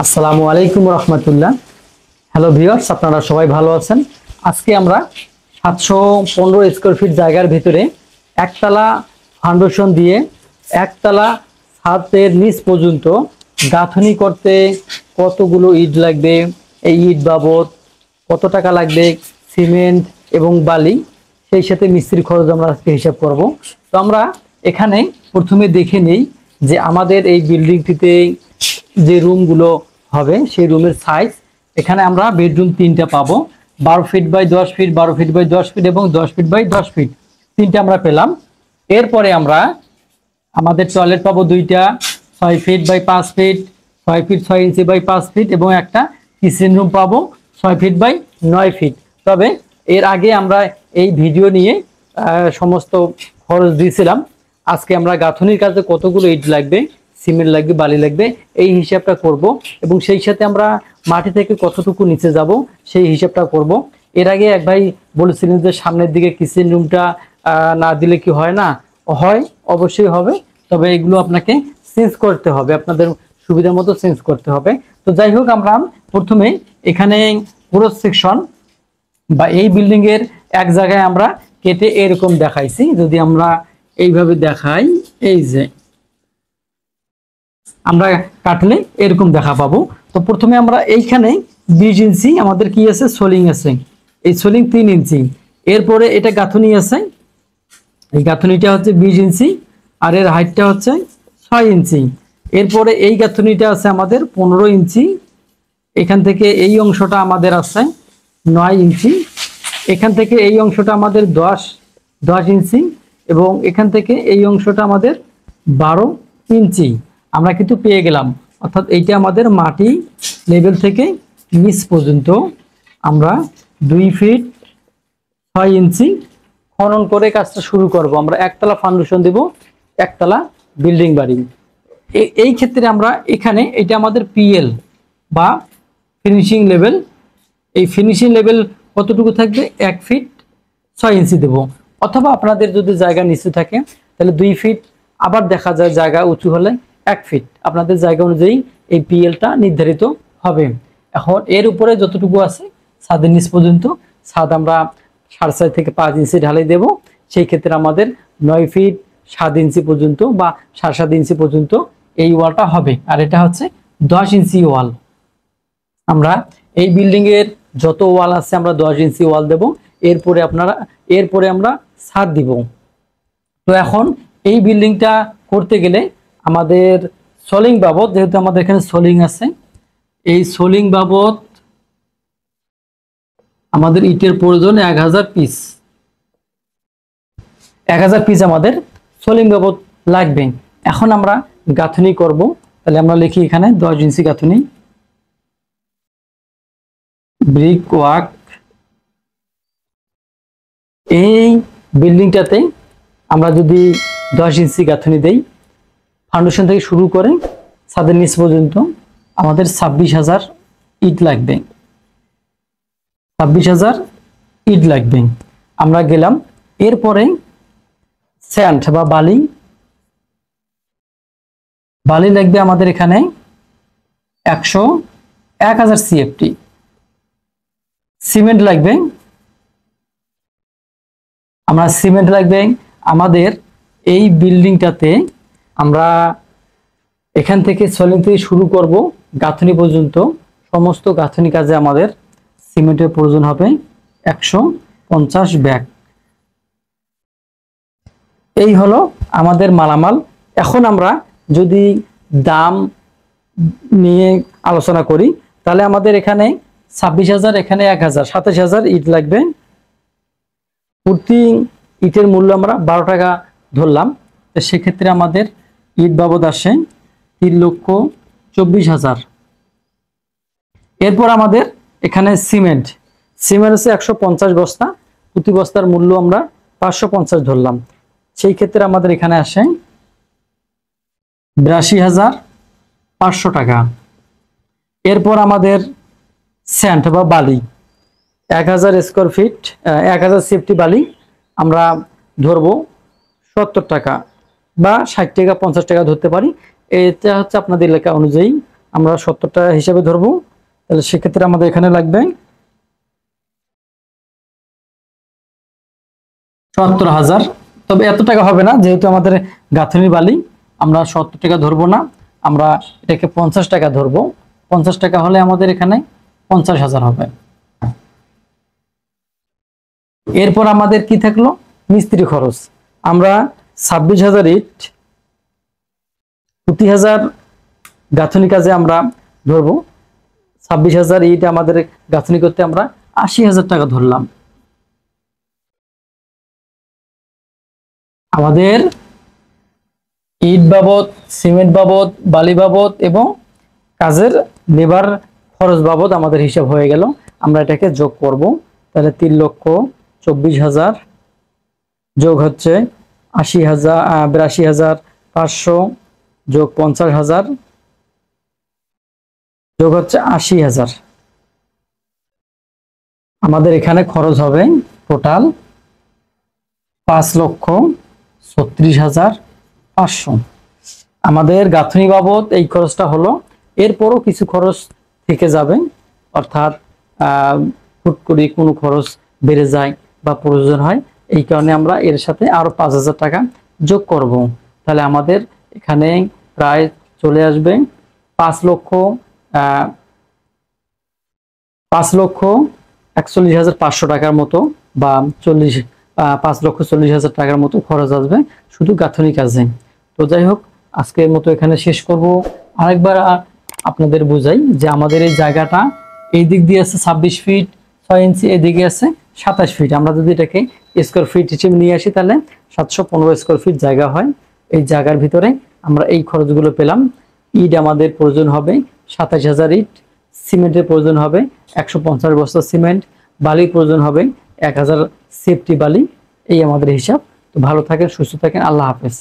আসসালামু আলাইকুম রহমতুল্লাহ। Hello viewers, আপনারা সবাই ভালো আছেন। আজকে আমরা 715 স্কয়ার ফিট জায়গার ভিতরে একতলা ফাউন্ডেশন দিয়ে একতলা ছাদের নিচ পর্যন্ত গাঁথনি করতে কতগুলো ইট লাগবে, এই ইট বাবদ কত টাকা লাগবে, সিমেন্ট এবং বালি, সেই সাথে মিস্ত্রি খরচ আমরা আজকে হিসাব করব। তো আমরা এখানে প্রথমে দেখে নেই যে আমাদের এই বিল্ডিংটিতে যে রুমগুলো হবে সেই রুমের সাইজ। এখানে আমরা বেডরুম 3টা পাবো, 12 feet by 10 feet, 12 feet by 10 feet এবং 10 ফিট বাই 10 ফিট, 3টা আমরা পেলাম। এরপরে আমরা আমাদের টয়লেট পাবো 2টা, 6 feet by 5 feet, 6 feet 6 inch by 5 feet এবং একটা কিচেন রুম পাবো 6 ফিট বাই 9 ফিট। তবে এর আগে আমরা এই ভিডিও নিয়ে সমস্ত খরচ দিয়েছিলাম। আজকে আমরা গাঁথনির কাজে কতগুলো ইট লাগবে, সিমেন্ট লাগবে, বালি লাগবে, এই হিসাবটা করব এবং সেই সাথে আমরা মাটি থেকে কতটুকু নিচে যাব সেই হিসাবটা করব। এর আগে এক ভাই বলেছিলেন যে সামনের দিকে কিচেন রুমটা না দিলে কি হয় না? হয়, অবশ্যই হবে, তবে এগুলো আপনাকে চেঞ্জ করতে হবে, আপনাদের সুবিধা মতো চেঞ্জ করতে হবে। তো যাই হোক, আমরা প্রথমে এখানে পুরো সেকশন বা এই বিল্ডিং এর এক জায়গায় আমরা কেটে এরকম দেখাইছি। যদি আমরা এইভাবে দেখাই, এই যে আমরা কাটলে এরকম দেখা পাবো। তো প্রথমে আমরা এইখানে 20 ইঞ্চি আমাদের কি আছে, সোলিং আছে, এই সোলিং 3 ইঞ্চি। এরপরে এটা গাঁথনি আছে, এই গাঁথনিটা হচ্ছে 20 ইঞ্চি আর এর হাইটটা হচ্ছে 6 ইঞ্চি। এরপরে এই গাঁথনিটা আছে আমাদের 15 ইঞ্চি, এখান থেকে এই অংশটা আমাদের আছে 9 ইঞ্চি, এখান থেকে এই অংশটা আমাদের 10 ইঞ্চি এবং এখান থেকে এই অংশটা আমাদের 12 ইঞ্চি আমরা কিন্তু পেয়ে গেলাম। অর্থাৎ এইটা আমাদের মাটি লেভেল থেকে নিচ পর্যন্ত আমরা 2 ফিট 6 ইঞ্চি খনন করে কাজটা শুরু করব। আমরা একতলা ফাউন্ডেশন দেব, একতলা বিল্ডিং বাড়ি। এই ক্ষেত্রে আমরা এখানে এটা আমাদের পিএল বা ফিনিশিং লেভেল। এই ফিনিশিং লেভেল কতটুকু থাকবে? 1 ফিট 6 ইঞ্চি দেব। অথবা আপনাদের যদি জায়গা নিচু থাকে তাহলে 2 ফিট, আবার দেখা যায় জায়গা উঁচু হলে 1 ফিট, আপনাদের জায়গা অনুযায়ী এই পিএলটা নির্ধারিত হবে। এখন এর উপরে যতটুকু আছে ছাদের নিচ পর্যন্ত, ছাদ আমরা 4.5 থেকে 5 ইঞ্চি ঢালাই দেব। সেই ক্ষেত্রে আমাদের 9 ফিট 7 ইঞ্চি পর্যন্ত বা 7.5 ইঞ্চি পর্যন্ত এই ওয়ালটা হবে। আর এটা হচ্ছে 10 ইঞ্চি ওয়াল। আমরা এই বিল্ডিং এর যত ওয়াল আছে আমরা 10 ইঞ্চি ওয়াল দেব। এরপরে আমরা ছাদ দিব। তো এখন এই বিল্ডিংটা করতে গেলে আমাদের সোলিং বাবদ, যেহেতু আমাদের এখানে সোলিং আছে, এই সোলিং বাবদ আমাদের ইটের প্রয়োজন 1000 পিস। 1000 পিস আমাদের সোলিং বাবদ লাগবে। এখন আমরা গাঁথনি করব, তাহলে আমরা লিখি এখানে 10 ইঞ্চি গাঁথনি, ব্রিক ওয়ার্ক। এই বিল্ডিংটাতে আমরা যদি 10 ইঞ্চি গাঁথনি দেই, ফাউন্ডেশন থেকে শুরু করে ছাদের নিচ পর্যন্ত আমাদের 26,000 ইট লাগবে। 26,000 ইট লাগবে। আমরা গেলাম এরপরে স্যান্ড বা বালি লাগবে আমাদের এখানে 1000 সিএফটি। সিমেন্ট লাগবে আমাদের এই বিল্ডিংটাতে। আমরা এখান থেকে সোলিং থেকে শুরু করব গাঁথনি পর্যন্ত, সমস্ত গাঁথনি কাজে আমাদের সিমেন্টের প্রয়োজন হবে 150 ব্যাগ। এই হলো আমাদের মালামাল। এখন আমরা যদি দাম নিয়ে আলোচনা করি তাহলে আমাদের এখানে 26,000, এখানে 1000, 27,000 ইট লাগবে। প্রতি ইটের মূল্য আমরা 12 টাকা ধরলাম। তো সেক্ষেত্রে আমাদের ইট বাবদ আসে 3,24,000। এরপর আমাদের এখানে সিমেন্ট হচ্ছে 150 বস্তা, প্রতি বস্তার মূল্য আমরা 550 ধরলাম। সেই ক্ষেত্রে আমাদের এখানে আসে 82,500 টাকা। এরপর আমাদের স্যান্ড বা বালি 1000 স্কয়ার ফিট, 1000 সিএফটি বালি আমরা ধরবো 70 টাকা বা 60 টাকা 50 টাকা ধরতে পারি। এটা হচ্ছে আপনাদের এলাকা অনুযায়ী আমরা 70 টাকা হিসাবে ধরবো। তাহলে সেক্ষেত্রে আমাদের এখানে লাগবে ৭০,০০০। তবে এত টাকা হবে না, যেহেতু আমাদের গাঁথনি বালি, আমরা ৭০ টাকা ধরবো না, আমরা এটাকে 50 টাকা ধরবো। 50 টাকা হলে আমাদের এখানে 50,০০০ হবে। এরপর আমাদের কি থাকলো, মিস্ত্রি খরচ। আমরা 26,০০০ ইট প্রতি 1000 গাঁথনি কাজে আমরা ধরবো। 26,০০০ ইট আমাদের গাঁথনি করতে আমরা 80,০০০ টাকা ধরলাম। আমাদের ইট বাবদ, সিমেন্ট বাবদ, বালি বাবদ এবং কাজের লেবার খরচ বাবদ আমাদের হিসাব হয়ে গেল। আমরা এটাকে যোগ করব। তাহলে 3,24,000 যোগ হচ্ছে 82,500 যোগ 50,000 যোগ হচ্ছে 80,000। আমাদের এখানে খরচ হবে টোটাল 5,36,500। আমাদের গাঁথনি বাবদ এই খরচটা হলো। এরপরও কিছু খরচ থেকে যাবে, অর্থাৎ হুট করে কোনো খরচ বেড়ে যায় বা প্রয়োজন হয়, এই কারণে আমরা এর সাথে আরো 5,000 টাকা যোগ করব। তাহলে আমাদের এখানে প্রায় চলে আসবে 5,41,500 টাকার মতো, বা 5,40,000 টাকার মতো খরচ আসবে শুধু গাঁথনি কাজে। তো যাই হোক, আজকের মতো এখানে শেষ করব। আরেকবার আপনাদের বুঝাই যে আমাদের এই জায়গাটা এই দিক দিয়ে আছে 26 ফিট 6 ইঞ্চি, এদিকে আছে 27 ফিট। আমরা যদি এটাকে স্কোয়ার ফিট হিসেবে নিয়ে আসি তাহলে 715 স্কোয়ার ফিট জায়গা হয়। এই জায়গার ভিতরে আমরা এই খরচগুলো পেলাম। ইট আমাদের প্রয়োজন হবে 27,000 ইট, সিমেন্টের প্রয়োজন হবে 150 বস্তা সিমেন্ট, বালির প্রয়োজন হবে 1000 সেফটি বালি। এই আমাদের হিসাব। তো ভালো থাকেন, সুস্থ থাকেন, আল্লাহ হাফেজ।